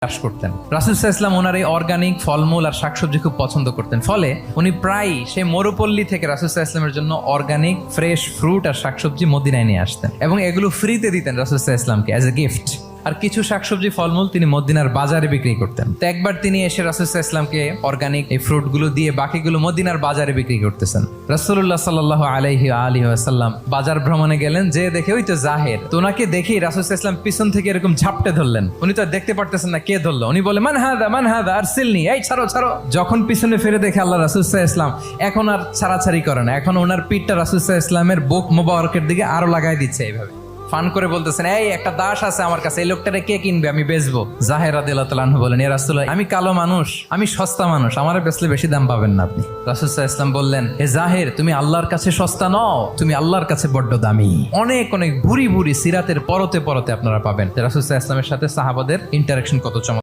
চাষ করতেন। রাসূল সাল্লাল্লাহু আলাইহি ওয়াসাল্লাম ওনার এই অর্গানিক ফলমূল আর শাকসবজি খুব পছন্দ করতেন। ফলে উনি প্রায় সেই মরুপল্লী থেকে রাসূল সাল্লাল্লাহু আলাইহি ওয়াসাল্লামের জন্য অর্গানিক ফ্রেশ ফ্রুট আর শাকসবজি মদিনায় নিয়ে আসতেন এবং এগুলো ফ্রিতে দিতেন রাসূল সাল্লাল্লাহু আলাইহি ওয়াসাল্লামকে অ্যাজ এ গিফট। আর কিছু শাকসবজি ফলমূল তিনি মদিনার বাজারে বিক্রি করতেন। তো একবার তিনি এসে রাসূল সাল্লাল্লাহু আলাইহি ওয়াসাল্লামকে অর্গানিক এই ফ্রুটগুলো দিয়ে বাকিগুলো মদিনার বাজারে বিক্রি করতেছেন। রাসূলুল্লাহ সাল্লাল্লাহু আলাইহি ওয়াসাল্লাম বাজার ভ্রমণে গেলেন, যে দেখে ওই তো জাহের। তো ওনাকে দেখেই রাসূল সাল্লাল্লাহু আলাইহি ওয়াসাল্লাম পিছন থেকে এরকম ঝাপটে ধরলেন। উনি তো দেখতে পারতেছেন না কে ধরলো। উনি বলে মান হাদা আরসিলনি, এই ছাড়ো ছাড়ো। যখন পিছনে ফিরে দেখে আল্লাহ রাসূল সাল্লাল্লাহু আলাইহি ওয়াসাল্লাম এখন আর ছাড়াছাড়ি করে না, এখন ওনার পিঠটা রাসূল সাল্লাল্লাহু আলাইহি ওয়াসাল্লামের বুক মোবারকের দিকে আরো লাগাই দিচ্ছে। এইভাবে ফান করে বলতেছেন, এই একটা দাস আছে আমার কাছে, এই লোকটারে কে কিনবে, আমি বেচবো। জাহের রাদিয়াল্লাহু তাআলা আনহু বলেন, ইয়া রাসূলুল্লাহ, আমি কালো মানুষ, আমি সস্তা মানুষ, আমারে বেচলে বেশি দাম পাবেন না আপনি। রাসূল সাল্লাল্লাহু আলাইহি ওয়াসাল্লাম বললেন, হে জাহের, তুমি আল্লাহর কাছে সস্তা নও, তুমি আল্লাহর কাছে বড্ড দামি। অনেক অনেক ভুরি ভুরি সিরাতের পরতে পরতে আপনারা পাবেন রাসূল সাল্লাল্লাহু আলাইহি ওয়াসাল্লামের সাথে সাহাবাদের ইন্টারেকশন কত চমৎকার।